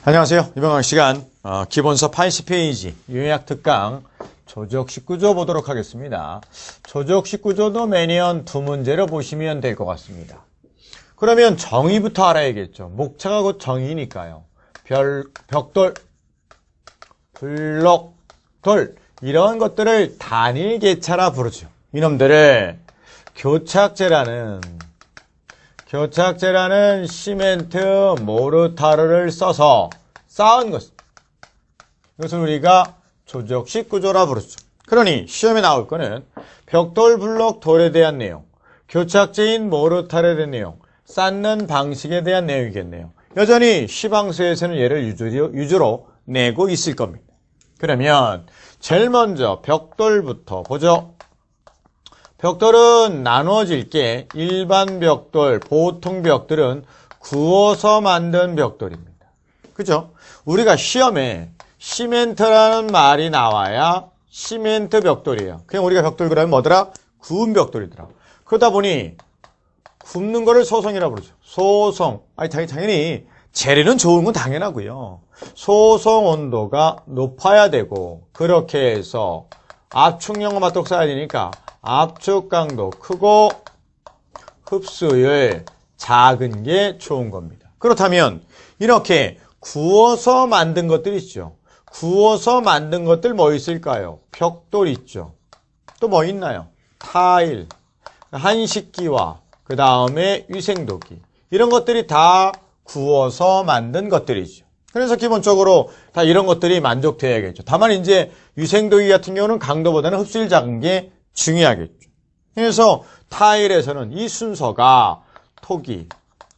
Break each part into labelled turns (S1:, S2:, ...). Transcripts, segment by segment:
S1: 안녕하세요. 이번 강의 시간 기본서 80페이지 요약 특강 조적식 구조 보도록 하겠습니다. 조적식 구조도 매년 두 문제로 보시면 될 것 같습니다. 그러면 정의부터 알아야겠죠. 목차가 곧 정의니까요. 벽돌, 블록, 돌 이런 것들을 단일 계차라 부르죠. 이놈들을 교착제라는 시멘트, 모르타르를 써서 쌓은 것. 이것을 우리가 조적식 구조라 부르죠. 그러니 시험에 나올 거는 벽돌, 블록, 돌에 대한 내용, 교착제인 모르타르에 대한 내용, 쌓는 방식에 대한 내용이겠네요. 여전히 시방서에서는 얘를 유주로 내고 있을 겁니다. 그러면 제일 먼저 벽돌부터 보죠. 벽돌은 나누어질 게 일반 벽돌, 보통 벽돌은 구워서 만든 벽돌입니다. 그죠? 우리가 시험에 시멘트라는 말이 나와야 시멘트 벽돌이에요. 그냥 우리가 벽돌 그러면 뭐더라? 구운 벽돌이더라. 그러다 보니 굽는 거를 소성이라고 그러죠. 소성. 아니 당연히 재료는 좋은 건 당연하고요. 소성 온도가 높아야 되고 그렇게 해서 압축용을 맞도록 써야 되니까 압축 강도 크고 흡수율 작은 게 좋은 겁니다. 그렇다면 이렇게 구워서 만든 것들 있죠. 구워서 만든 것들 뭐 있을까요? 벽돌 있죠. 또 뭐 있나요? 타일, 한식기와 그 다음에 위생도기 이런 것들이 다 구워서 만든 것들이죠. 그래서 기본적으로 다 이런 것들이 만족돼야겠죠. 다만 이제 위생도기 같은 경우는 강도보다는 흡수율 작은 게 중요하겠죠. 그래서 타일에서는 이 순서가 토기,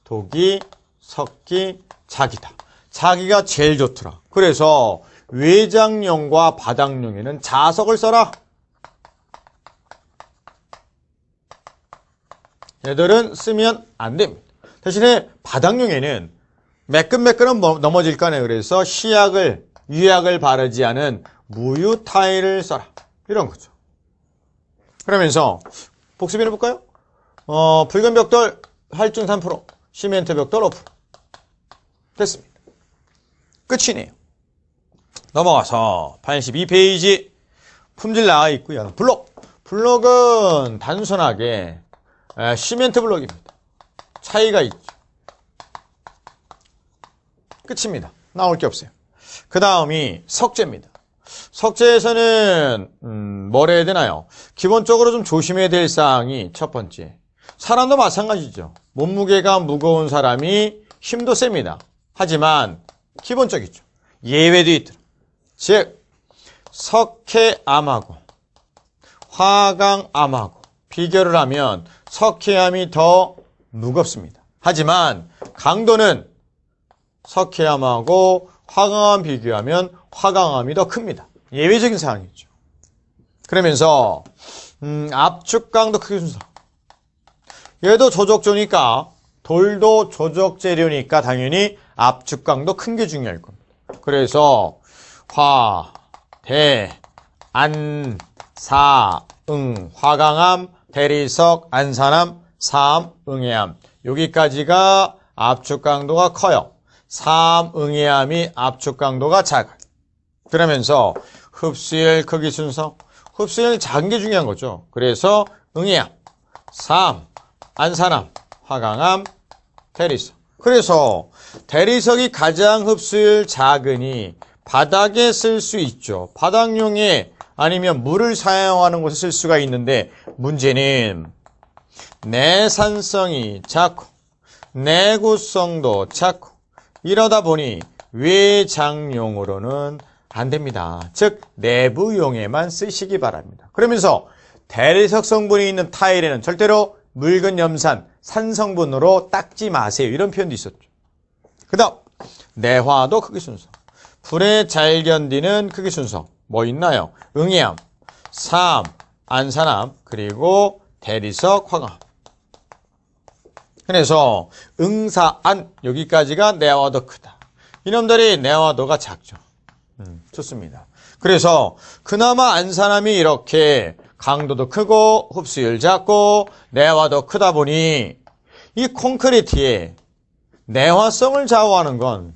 S1: 도기, 석기, 자기다. 자기가 제일 좋더라. 그래서 외장용과 바닥용에는 자석을 써라. 얘들은 쓰면 안 됩니다. 대신에 바닥용에는 매끈매끈은 넘어질까네. 그래서 유약을 바르지 않은 무유 타일을 써라. 이런 거죠. 그러면서 복습해 볼까요? 붉은 벽돌 할증 3%, 시멘트 벽돌 5%. 됐습니다. 끝이네요. 넘어가서 82페이지 품질 나와 있고요. 블록은 단순하게 시멘트 블록입니다. 차이가 있죠. 끝입니다. 나올 게 없어요. 그 다음이 석재입니다. 석재에서는 뭘 해야 되나요? 기본적으로 좀 조심해야 될 사항이 첫 번째. 사람도 마찬가지죠. 몸무게가 무거운 사람이 힘도 셉니다. 하지만 기본적이죠. 예외도 있더라. 즉 석회암하고 화강암하고 비교를 하면 석회암이 더 무겁습니다. 하지만 강도는 석회암하고 화강암 비교하면 화강암이 더 큽니다. 예외적인 사항이죠. 그러면서 압축 강도 크기 순서. 얘도 조적조니까 돌도 조적 재료니까 당연히 압축 강도 큰 게 중요할 겁니다. 그래서 화, 대, 안, 사, 응, 화강암, 대리석, 안산암, 사암, 응해암 여기까지가 압축 강도가 커요. 사암, 응해암이 압축 강도가 작아요. 그러면서 흡수율 크기 순서, 흡수율 작은 게 중요한 거죠. 그래서 응해암, 사암, 안산암, 화강암, 대리석. 그래서 대리석이 가장 흡수율 작으니 바닥에 쓸 수 있죠. 바닥용에 아니면 물을 사용하는 곳에 쓸 수가 있는데 문제는 내산성이 작고 내구성도 작고 이러다 보니 외장용으로는 안 됩니다. 즉 내부용에만 쓰시기 바랍니다. 그러면서 대리석 성분이 있는 타일에는 절대로 묽은 염산, 산성분으로 닦지 마세요. 이런 표현도 있었죠. 그 다음 내화도 크기 순서, 불에 잘 견디는 크기 순서 뭐 있나요? 응해암, 사암, 안산암, 그리고 대리석, 화강암. 그래서 응사안 여기까지가 내화도 크다. 이놈들이 내화도가 작죠. 좋습니다. 그래서 그나마 안산암이 이렇게 강도도 크고 흡수율 작고 내화도 크다 보니 이 콘크리트에 내화성을 좌우하는 건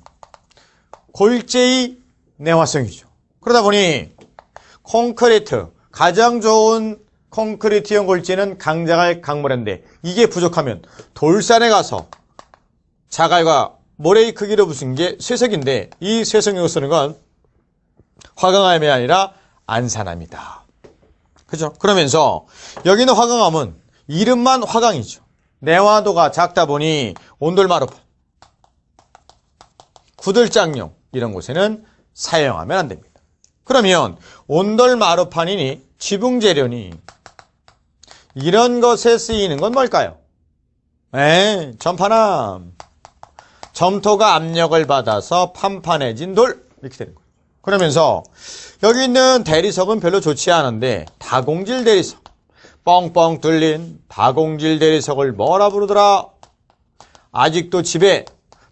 S1: 골재의 내화성이죠. 그러다 보니 콘크리트, 가장 좋은 콘크리트형 골재는 강자갈 강모래인데 이게 부족하면 돌산에 가서 자갈과 모래의 크기로 붙인 게 쇠석인데 이 쇠석이라고 쓰는 건 화강암이 아니라 안산암이다. 그죠? 그러면서 여기는 화강암은 이름만 화강이죠. 내화도가 작다 보니 온돌마루판, 구들장용 이런 곳에는 사용하면 안 됩니다. 그러면 온돌마루판이니 지붕재료니 이런 것에 쓰이는 건 뭘까요? 점파암. 점토가 압력을 받아서 판판해진 돌 이렇게 되는 거예요. 그러면서 여기 있는 대리석은 별로 좋지 않은데 다공질 대리석, 뻥뻥 뚫린 다공질 대리석을 뭐라 부르더라? 아직도 집에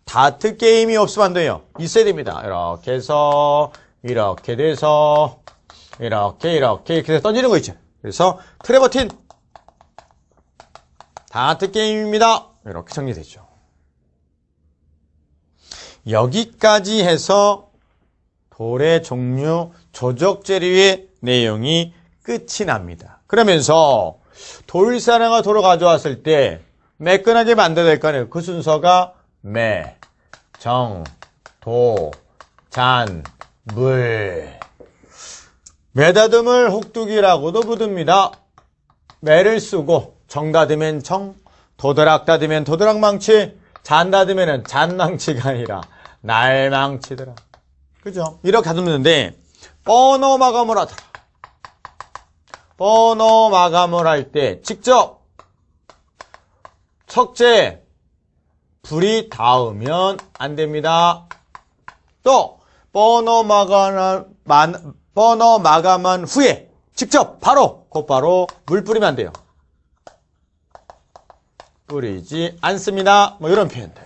S1: 다트 게임이 없으면 안 돼요. 있어야 됩니다. 이렇게 해서 이렇게 돼서 이렇게 해서 던지는 거 있죠. 그래서 트래버틴 다트 게임입니다. 이렇게 정리되죠. 여기까지 해서 돌의 종류, 조적 재료의 내용이 끝이 납니다. 그러면서 돌사나가 돌을 가져왔을 때 매끈하게 만들어야 될 거는 그 순서가 매, 정, 도, 잔, 물. 매다듬을 혹두기라고도 부릅니다. 매를 쓰고 정 닫으면 정, 도드락 닫으면 도드락망치, 잔 닫으면 잔망치가 아니라 날망치더라. 그죠? 이렇게 다듬는데 번호 마감을 하더라. 번호 마감을 할 때 직접 석재 불이 닿으면 안 됩니다. 또 번호 마감한 후에 직접 곧바로 물 뿌리면 안 돼요. 뿌리지 않습니다. 뭐 이런 표현들.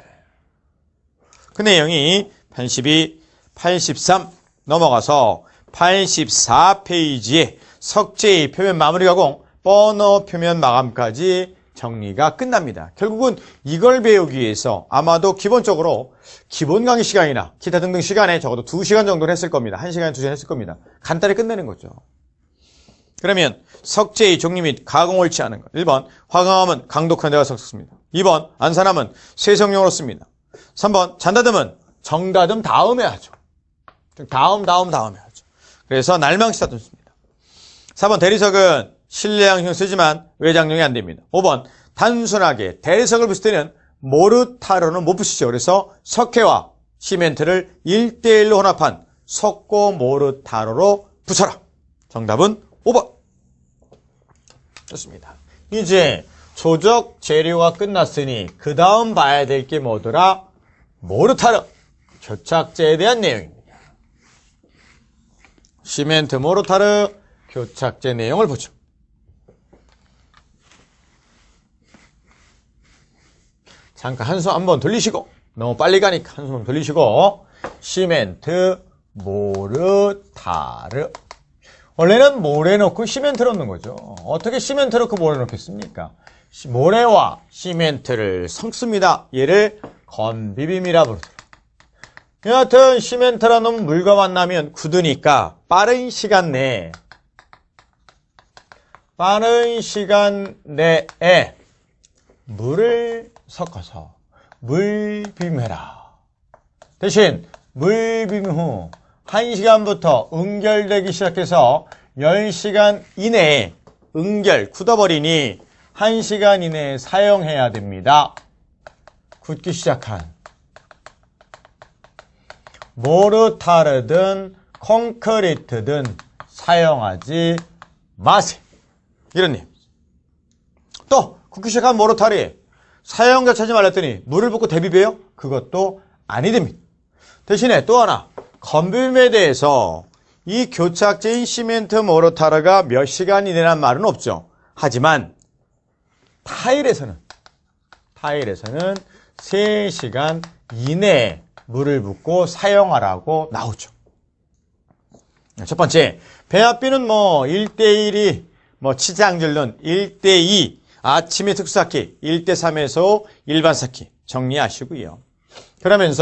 S1: 그 내용이 82, 83 넘어가서 84페이지에 석재의 표면 마무리 가공, 번호 표면 마감까지 정리가 끝납니다. 결국은 이걸 배우기 위해서 아마도 기본적으로 기본 강의 시간이나 기타 등등 시간에 적어도 2시간 정도는 했을 겁니다. 1시간, 2시간 했을 겁니다. 간단히 끝내는 거죠. 그러면 석재의 종류 및 가공 옳지 않은 것. 1번 화강암은 강독한 데가 섞습니다. 2번 안산암은 쇠석용으로 씁니다. 3번 잔다듬은 정다듬 다음에 하죠. 다음에 하죠. 그래서 날망치 다듬습니다. 4번 대리석은 실내양용 쓰지만 외장용이 안 됩니다. 5번 단순하게 대리석을 붙일 때는 모르타르는 못 붙이죠. 그래서 석회와 시멘트를 1대1로 혼합한 석고 모르타르로 붙여라. 정답은 5번. 좋습니다. 이제 조적 재료가 끝났으니 그 다음 봐야 될 게 뭐더라? 모르타르, 교착제에 대한 내용입니다. 시멘트 모르타르, 교착제 내용을 보죠. 잠깐 한숨 한번 돌리시고, 너무 빨리 가니까 한숨 한번 돌리시고, 시멘트 모르타르. 원래는 모래 넣고 시멘트 넣는 거죠. 어떻게 시멘트 넣고 모래 넣겠습니까? 모래와 시멘트를 섞습니다. 얘를 건비빔이라 부르더라. 여하튼 시멘트라는 물과 만나면 굳으니까 빠른 시간 내에 물을 섞어서 물빔해라. 대신 물빔 후 1시간부터 응결되기 시작해서 10시간 이내에 굳어버리니 1시간 이내에 사용해야 됩니다. 굳기 시작한 모르타르든 콘크리트든 사용하지 마세요. 이런 내용. 또 굳기 시작한 모르타르에 사용자 찾지 말랬더니 물을 붓고 대비배요? 그것도 아니 됩니다. 대신에 또 하나 건비빔에 대해서 이 교착제인 시멘트 모르타르가 몇 시간 이내란 말은 없죠. 하지만 타일에서는 3시간 이내에 물을 붓고 사용하라고 나오죠. 첫 번째, 배합비는 1대1이 치장질론 1대2, 아침에 특수학기 1대3에서 일반 사키 정리하시고요. 그러면서